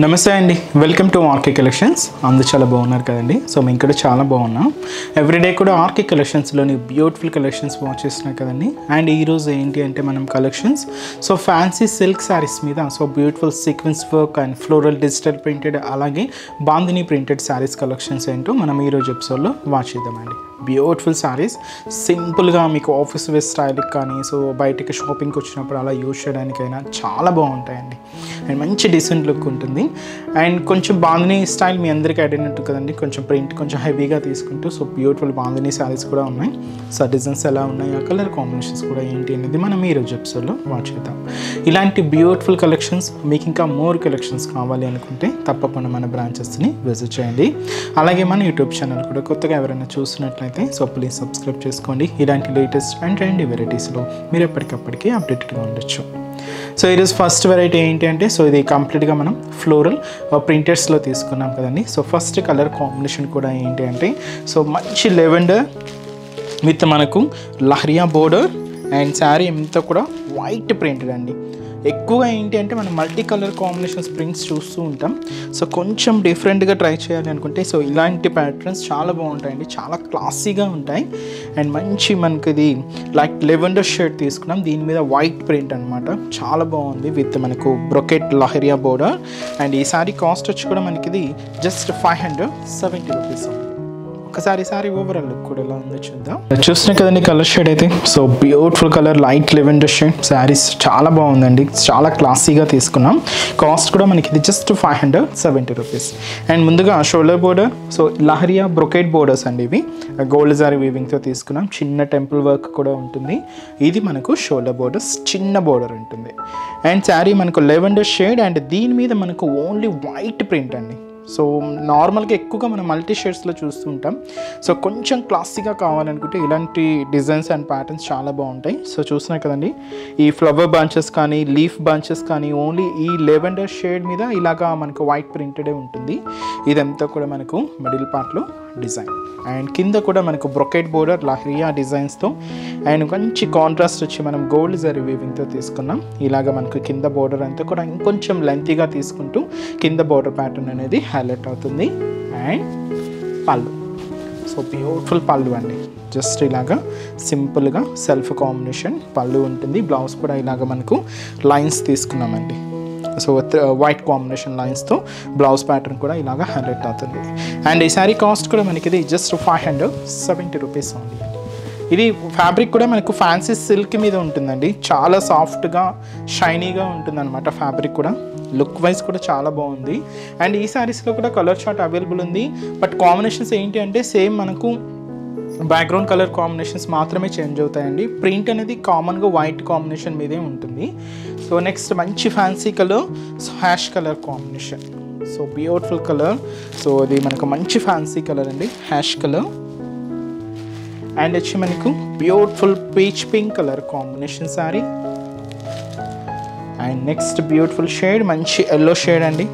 నమస్తే అండి, welcome to RK collections. అందరూ చాలా బాగున్నారు కదండి. సో మేము ఇక్కడ చాలా బాగున్నాం. ఎవ్రీడే కూడా ఆర్కే కలెక్షన్స్లోని బ్యూటిఫుల్ కలెక్షన్స్ వాచ్ చేస్తున్నాం కదండి. అండ్ ఈరోజు ఏంటి అంటే మనం collections so fancy silk saris మీద so beautiful sequence work and floral digital printed అలాగే బాందిని ప్రింటెడ్ శారీస్ కలెక్షన్స్ ఏంటో మనం ఈరోజు ఎపిసోడ్లో వాచ్ చేద్దామండి. బ్యూటిఫుల్ శారీస్ సింపుల్గా మీకు ఆఫీస్ వేర్ స్టైల్కి కానీ సో బయటికి షాపింగ్కి వచ్చినప్పుడు అలా యూజ్ చేయడానికైనా చాలా బాగుంటాయండి. అండ్ మంచి డీసెంట్ లుక్ ఉంటుంది. అండ్ కొంచెం బాందిని స్టైల్ మీ అందరికీ ఐడియా ఉంటుంది కదండి. కొంచెం ప్రింట్ కొంచెం హెవీగా తీసుకుంటూ సో బ్యూటిఫుల్ బాందిని శారీస్ కూడా ఉన్నాయి. సో డిజైన్స్ ఎలా ఉన్నాయి, ఆ కలర్ కాంబినేషన్స్ కూడా ఏంటి అనేది మనం ఈరోజు ఎపిసోడ్లో వాచ్ చేద్దాం. ఇలాంటి బ్యూటిఫుల్ కలెక్షన్స్ మీకు ఇంకా మోర్ కలెక్షన్స్ కావాలి అనుకుంటే తప్పకుండా మన బ్రాంచెస్ని విజిట్ చేయండి. అలాగే మన యూట్యూబ్ ఛానల్ కూడా కొత్తగా ఎవరైనా చూస్తున్నట్లయితే సో ప్లీజ్ సబ్స్క్రైబ్ చేసుకోండి. ఇలాంటి లేటెస్ట్ అండ్ ట్రెండీ వెరైటీస్లో మీరు ఎప్పటికప్పటికీ అప్డేట్గా ఉండొచ్చు. సో ఈరోజు ఫస్ట్ వెరైటీ ఏంటి అంటే సో ఇది కంప్లీట్గా మనం ఫ్లోరల్ ప్రింటెడ్స్లో తీసుకున్నాం కదండి. సో ఫస్ట్ కలర్ కాంబినేషన్ కూడా ఏంటి అంటే సో మంచి లెవెండర్ విత్ మనకు లహరియా బోర్డర్ అండ్ శారీ అంతా కూడా వైట్ ప్రింటెడ్ అండి. ఎక్కువగా ఏంటి అంటే మనం మల్టీ కలర్ కాంబినేషన్స్ ప్రింట్స్ చూస్తూ ఉంటాం. సో కొంచెం డిఫరెంట్గా ట్రై చేయాలి అనుకుంటే సో ఇలాంటి ప్యాటర్న్స్ చాలా బాగుంటాయండి, చాలా క్లాసీగా ఉంటాయి. అండ్ మంచి మనకి ఇది లైక్ లెవెండర్ షర్ట్ తీసుకున్నాం, దీని మీద వైట్ ప్రింట్ అనమాట, చాలా బాగుంది విత్ మనకు బ్రొకెట్ లహరియా బోర్డర్. అండ్ ఈ సారీ కాస్ట్ వచ్చి కూడా మనకి ఇది జస్ట్ 570 రూపీస్. ఒకసారి సారీ ఓవరాల్ లుక్ కూడా ఎలా ఉందో చూద్దాం. చూస్తున్నాం కదండి కలర్ షేడ్ అయితే so beautiful colour light lavender shade saris చాలా బాగుందండి, చాలా క్లాసీగా తీసుకున్నాం. కాస్ట్ కూడా మనకి ఇది జస్ట్ 570 రూపీస్. అండ్ ముందుగా shoulder border so leheriya brocade borders అండి, ఇవి గోల్డ్ జారీ వీవింగ్తో తీసుకున్నాం. చిన్న టెంపుల్ వర్క్ కూడా ఉంటుంది. ఇది మనకు షోల్డర్ బోర్డర్స్ చిన్న బోర్డర్ ఉంటుంది. అండ్ శారీ మనకు లెవెండర్ షేడ్ అండ్ దీని మీద మనకు ఓన్లీ వైట్ ప్రింట్ అండి. సో నార్మల్గా ఎక్కువగా మనం మల్టీ షేడ్స్లో చూస్తూ ఉంటాం. సో కొంచెం క్లాసీగా కావాలనుకుంటే ఇలాంటి డిజైన్స్ అండ్ ప్యాటర్న్స్ చాలా బాగుంటాయి. సో చూస్తున్నాయి కదండి ఈ ఫ్లవర్ బంచెస్ కానీ లీఫ్ బంచెస్ కానీ ఓన్లీ ఈ లెవెండర్ షేడ్ మీద ఇలాగా మనకు వైట్ ప్రింటెడే ఉంటుంది. ఇదంతా కూడా మనకు మిడిల్ పార్ట్లో డిజైన్ అండ్ కింద కూడా మనకు బ్రొకెట్ బోర్డర్ లహరియా డిజైన్స్తో అండ్ మంచి కాంట్రాస్ట్ వచ్చి మనం గోల్డ్ జరీ వీవింగ్తో తీసుకున్నాం. ఇలాగ మనకు కింద బోర్డర్ అంతా కూడా ఇంకొంచెం లెంతీగా తీసుకుంటూ కింద బోర్డర్ ప్యాటర్న్ అనేది హైలైట్ అవుతుంది. అండ్ పళ్ళు సో బ్యూటిఫుల్ పళ్ళు అండి, జస్ట్ ఇలాగా సింపుల్గా సెల్ఫ్ కాంబినేషన్ పళ్ళు ఉంటుంది. బ్లౌజ్ కూడా ఇలాగ మనకు లైన్స్ తీసుకున్నామండి. సో వైట్ కాంబినేషన్ లైన్స్తో బ్లౌజ్ ప్యాటర్న్ కూడా ఇలాగ హైలైట్ అవుతుంది. అండ్ ఈ శారీ కాస్ట్ కూడా మనకి ఇది జస్ట్ 570 రూపీస్ ఉంది. ఇది ఫ్యాబ్రిక్ కూడా మనకు ఫ్యాన్సీ సిల్క్ మీద ఉంటుందండి, చాలా సాఫ్ట్గా షైనీగా ఉంటుంది అనమాట. ఫ్యాబ్రిక్ కూడా లుక్ వైజ్ కూడా చాలా బాగుంది. అండ్ ఈ శారీస్లో కూడా కలర్ చార్ట్ అవైలబుల్ ఉంది. బట్ కాంబినేషన్స్ ఏంటి అంటే సేమ్ మనకు బ్యాక్గ్రౌండ్ కలర్ కాంబినేషన్స్ మాత్రమే చేంజ్ అవుతాయండి. ప్రింట్ అనేది కామన్గా వైట్ కాంబినేషన్ మీదే ఉంటుంది. సో నెక్స్ట్ మంచి fancy colour ash colour combination, so beautiful colour. So ఇది మనకు మంచి ఫ్యాన్సీ కలర్ అండి, హ్యాష్ కలర్. అండ్ వచ్చి మనకు beautiful peach pink colour combination sari. And next beautiful shade మంచి ఎల్లో షేడ్ అండి,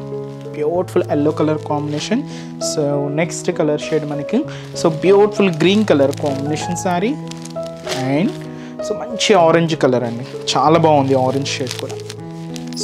beautiful yellow colour combination. So next colour shade మనకి so beautiful green colour combination sari. And so మంచి orange colour అండి, చాలా బాగుంది orange shade కూడా.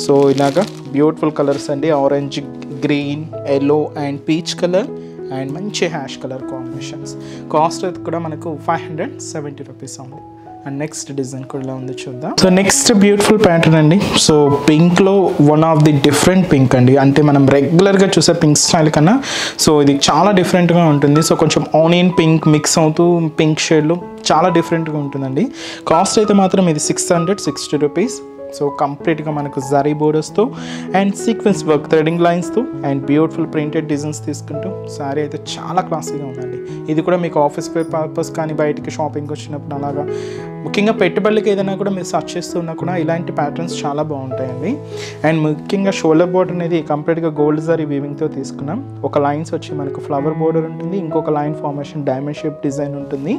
సో ఇలాగా beautiful colours అండి, orange, green, yellow and peach colour and మంచి హ్యాష్ కలర్ కాంబినేషన్స్. కాస్ట్ కూడా మనకు 570 రూపీస్ ఉంది. అండ్ నెక్స్ట్ డిజైన్ కూడా ఎలా ఉందో చూద్దాం. సో నెక్స్ట్ బ్యూటిఫుల్ ప్యాటర్న్ అండి, సో పింక్లో one of the different pink అండి. అంటే మనం రెగ్యులర్గా చూసే పింక్ స్టైల్ కన్నా సో ఇది చాలా డిఫరెంట్గా ఉంటుంది. సో కొంచెం ఆనియన్ పింక్ మిక్స్ అవుతూ పింక్ షేడ్లో చాలా డిఫరెంట్గా ఉంటుందండి. కాస్ట్ అయితే మాత్రం ఇది 660 రూపీస్. సో కంప్లీట్గా మనకు జరీ బోర్డర్స్తో అండ్ సీక్వెన్స్ వర్క్ థ్రెడింగ్ లైన్స్తో అండ్ బ్యూటిఫుల్ ప్రింటెడ్ డిజైన్స్ తీసుకుంటూ శారీ అయితే చాలా క్లాసీగా ఉందండి. ఇది కూడా మీకు ఆఫీస్ పర్పస్ కానీ బయటికి షాపింగ్కి వచ్చినప్పుడు అలాగా ముఖ్యంగా పెట్టుబడులకి ఏదైనా కూడా మీరు సర్చ్ చేస్తున్నా కూడా ఇలాంటి ప్యాటర్న్స్ చాలా బాగుంటాయండి. అండ్ ముఖ్యంగా షోల్డర్ బోర్డర్ అనేది కంప్లీట్గా గోల్డ్ జరీ వీవింగ్తో తీసుకున్నాం. ఒక లైన్స్ వచ్చి మనకు ఫ్లవర్ బోర్డర్ ఉంటుంది, ఇంకొక line formation diamond shape design ఉంటుంది.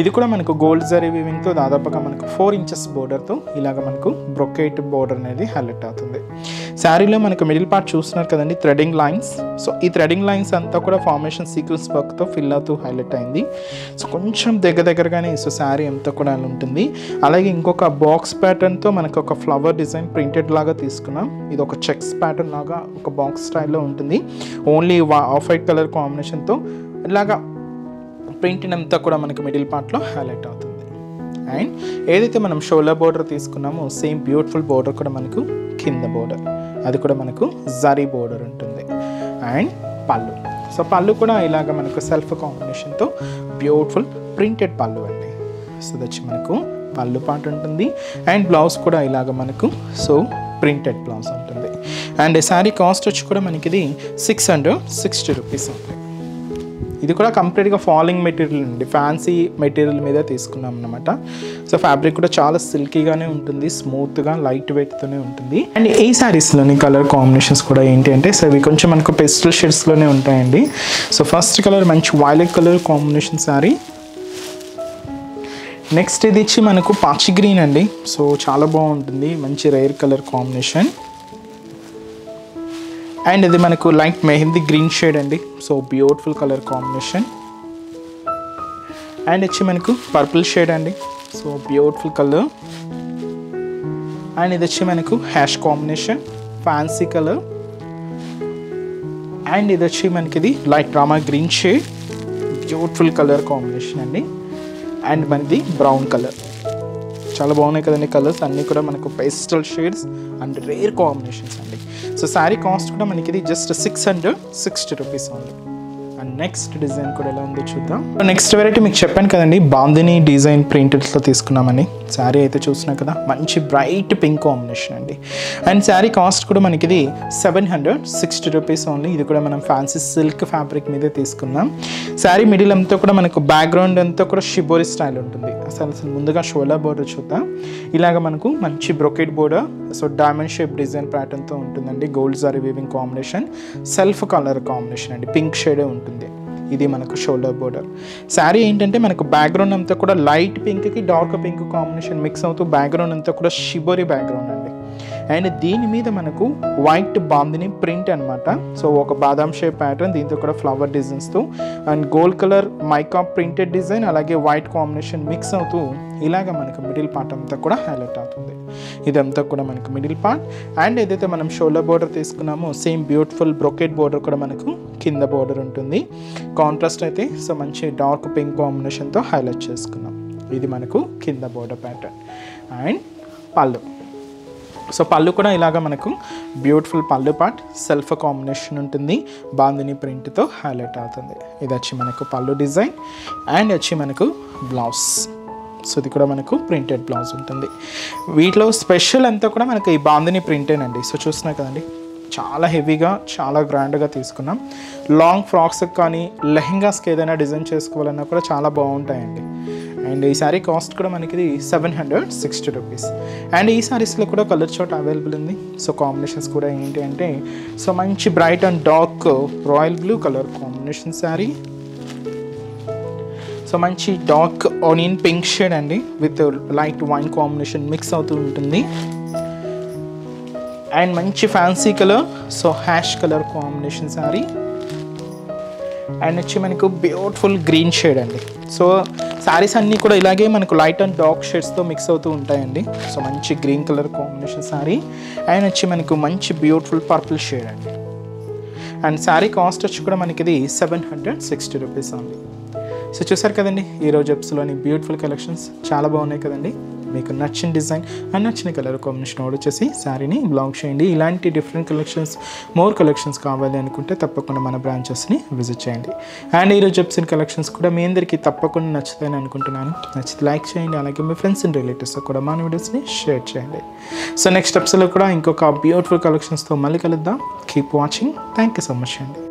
ఇది కూడా మనకు గోల్డ్ జరీ వీవింగ్తో దాదాపుగా మనకు 4 ఇంచెస్ బోర్డర్తో ఇలాగ మనకు బ్రొకేట్ బోర్డర్ అనేది హైలైట్ అవుతుంది. శారీలో మనకు మిడిల్ పార్ట్ చూస్తున్నారు కదండి, థ్రెడింగ్ లైన్స్. సో ఈ థ్రెడింగ్ లైన్స్ అంతా కూడా ఫార్మేషన్ సీక్వెన్స్ వర్క్తో ఫిల్ అవుతూ హైలైట్ అయింది. సో కొంచెం దగ్గరగానే సో శారీ అంతా కూడా అలా ఉంటుంది. అలాగే ఇంకొక బాక్స్ ప్యాటర్న్తో మనకు ఒక ఫ్లవర్ డిజైన్ ప్రింటెడ్ లాగా తీసుకున్నాం. ఇది ఒక చెక్స్ ప్యాటర్న్ లాగా ఒక బాక్స్ స్టైల్లో ఉంటుంది. ఓన్లీ ఆఫ్ వైట్ కలర్ కాంబినేషన్తో ఇలాగా ప్రింట్ అంతా కూడా మనకు మిడిల్ పార్ట్లో హైలైట్ అవుతుంది. అండ్ ఏదైతే మనం షోల్డర్ బోర్డర్ తీసుకున్నామో సేమ్ బ్యూటిఫుల్ బోర్డర్ కూడా మనకు కింద బోర్డర్, అది కూడా మనకు జరీ బోర్డర్ ఉంటుంది. అండ్ పళ్ళు, సో పళ్ళు కూడా ఇలాగ మనకు సెల్ఫ్ కాంబినేషన్తో బ్యూటిఫుల్ ప్రింటెడ్ పళ్ళు అండి. సో దచ్చి మనకు పళ్ళు పార్ట్ ఉంటుంది. అండ్ బ్లౌజ్ కూడా ఇలాగ మనకు సో ప్రింటెడ్ బ్లౌజ్ ఉంటుంది. అండ్ శారీ కాస్ట్ వచ్చి కూడా మనకి ఇది 660 రూపీస్ ఉంటుంది. ఇది కూడా కంప్లీట్గా ఫాలింగ్ మెటీరియల్ అండి, ఫ్యాన్సీ మెటీరియల్ మీద తీసుకున్నాం అనమాట. సో ఫ్యాబ్రిక్ కూడా చాలా సిల్కీగానే ఉంటుంది, స్మూత్గా లైట్ వెయిట్తోనే ఉంటుంది. అండ్ ఈ శారీస్లోని కలర్ కాంబినేషన్స్ కూడా ఏంటి అంటే సో ఇవి కొంచెం మనకు పెస్టల్ షేడ్స్లోనే ఉంటాయండి. సో ఫస్ట్ కలర్ మంచి violet colour combination sari. Next ఇది ఇచ్చి మనకు పాచి గ్రీన్ అండి. సో చాలా బాగుంటుంది, మంచి రేర్ కలర్ కాంబినేషన్. అండ్ ఇది మనకు లైట్ మెహందీ గ్రీన్ షేడ్ అండి. So beautiful colour combination. And వచ్చి మనకు పర్పుల్ షేడ్ అండి. So beautiful colour. అండ్ ఇది వచ్చి మనకు hash combination, fancy colour. And ఇది వచ్చి మనకి ఇది light Rama green shade, beautiful colour combination అండి. అండ్ మనది బ్రౌన్ కలర్. చాలా బాగున్నాయి కదండి కలర్స్ అన్నీ కూడా మనకు pastel shades and rare combinations అండి. సో శారీ కాస్ట్ కూడా మనకి ఇది just 660 rupees only. And next design కూడా ఎలా ఉందో చూద్దాం. నెక్స్ట్ వెరైటీ మీకు చెప్పాను కదండి, బాందిని డిజైన్ ప్రింటెడ్స్లో తీసుకున్నామని. శారీ అయితే చూసినా కదా, మంచి బ్రైట్ పింక్ కాంబినేషన్ అండి. అండ్ శారీ కాస్ట్ కూడా మనకి ఇది 760 రూపీస్ ఓన్లీ. ఇది కూడా మనం ఫ్యాన్సీ సిల్క్ ఫ్యాబ్రిక్ మీదే తీసుకున్నాం. శారీ మిడిల్ అంతా కూడా మనకు బ్యాక్గ్రౌండ్ అంతా కూడా షిబోరి స్టైల్ ఉంటుంది. అసలు ముందుగా షోల్డర్ బోర్డర్ చూద్దాం. ఇలాగ మనకు మంచి brocade border, so diamond shape design ప్యాటర్న్తో ఉంటుందండి. Gold zari weaving combination, self colour combination అండి, పింక్ షేడే ఉంటుంది. ఇది మనకు షోల్డర్ బోర్డర్. శారీ ఏంటంటే మనకు బ్యాక్గ్రౌండ్ అంతా కూడా లైట్ పింక్కి డార్క్ పింక్ కాంబినేషన్ మిక్స్ అవుతూ బ్యాక్గ్రౌండ్ అంతా కూడా షిబోరి బ్యాక్గ్రౌండ్ అండి. అండ్ దీని మీద మనకు వైట్ బాందిని ప్రింట్ అనమాట. సో ఒక బాదాం షేప్ ప్యాటర్న్, దీంతో కూడా ఫ్లవర్ డిజైన్స్తో and gold colour mica printed design, అలాగే వైట్ కాంబినేషన్ మిక్స్ అవుతూ ఇలాగ మనకు మిడిల్ పార్ట్ అంతా కూడా హైలైట్ అవుతుంది. ఇదంతా కూడా మనకు మిడిల్ పార్ట్. అండ్ ఏదైతే మనం షోల్డర్ బోర్డర్ తీసుకున్నామో సేమ్ బ్యూటిఫుల్ బ్రొకెట్ బోర్డర్ కూడా మనకు కింద బోర్డర్ ఉంటుంది. కాంట్రాస్ట్ అయితే సో మంచి డార్క్ పింక్ కాంబినేషన్తో హైలైట్ చేసుకున్నాం. ఇది మనకు కింద బోర్డర్ ప్యాటర్న్. అండ్ పళ్ళు, సో పళ్ళు కూడా ఇలాగ మనకు బ్యూటిఫుల్ పళ్ళు పార్ట్, సెల్ఫ్ కాంబినేషన్ ఉంటుంది, బాందిని ప్రింట్తో హైలైట్ అవుతుంది. ఇది వచ్చి మనకు పళ్ళు డిజైన్. అండ్ వచ్చి మనకు బ్లౌజ్, సో ఇది కూడా మనకు ప్రింటెడ్ బ్లౌజ్ ఉంటుంది. వీటిలో స్పెషల్ అంతా కూడా మనకు ఈ బాందిని ప్రింటేనండి. సో చూస్తున్నా కదండి, చాలా హెవీగా చాలా గ్రాండ్గా తీసుకున్నాం. లాంగ్ ఫ్రాక్స్కి కానీ లెహెంగాస్కి ఏదైనా డిజైన్ చేసుకోవాలన్నా కూడా చాలా బాగుంటాయండి. అండ్ ఈ శారీ కాస్ట్ కూడా మనకి ఇది 760 రూపీస్. అండ్ ఈ శారీస్లో కూడా కలర్ చార్ట్ అవైలబుల్ ఉంది. సో కాంబినేషన్స్ కూడా ఏంటి అంటే సో మంచి bright and dark royal blue colour combination sari. So మంచి డార్క్ ఆనియన్ పింక్ షేడ్ అండి with light wine combination mix అవుతూ ఉంటుంది. అండ్ మంచి fancy colour, so ash colour combination sari. And వచ్చి మనకు బ్యూటిఫుల్ గ్రీన్ షేడ్ అండి. సో శారీస్ అన్నీ కూడా ఇలాగే మనకు లైట్ అండ్ డార్క్ షేడ్స్తో మిక్స్ అవుతూ ఉంటాయండి. సో మంచి green colour combination sari. And వచ్చి మనకు మంచి బ్యూటిఫుల్ పర్పుల్ షేడ్ అండి. అండ్ శారీ కాస్ట్ వచ్చి కూడా మనకి ఇది 760 రూపీస్ ఓన్లీ. సో చూసారు కదండి ఈరోజు ఎపిసోడ్లోని బ్యూటిఫుల్ కలెక్షన్స్ చాలా బాగున్నాయి కదండి. మీకు నచ్చిన డిజైన్ అండ్ నచ్చిన కలర్ కాంబినేషన్ ఆర్డర్ చేసి శారీని బ్లాగ్ చేయండి. ఇలాంటి డిఫరెంట్ కలెక్షన్స్, మోర్ కలెక్షన్స్ కావాలి అనుకుంటే తప్పకుండా మన బ్రాంచెస్ని విజిట్ చేయండి. అండ్ ఈరోజు ఎపిసోడ్ కలెక్షన్స్ కూడా మీ అందరికీ తప్పకుండా నచ్చుతాయని అనుకుంటున్నాను. నచ్చితే లైక్ చేయండి, అలాగే మీ ఫ్రెండ్స్ అండ్ రిలేటివ్స్తో కూడా మన వీడియోస్ని షేర్ చేయండి. సో నెక్స్ట్ ఎపిసోడ్లో కూడా ఇంకొక బ్యూటిఫుల్ కలెక్షన్స్తో మళ్ళీ కలుద్దాం. Keep watching. Thank you so much అండి.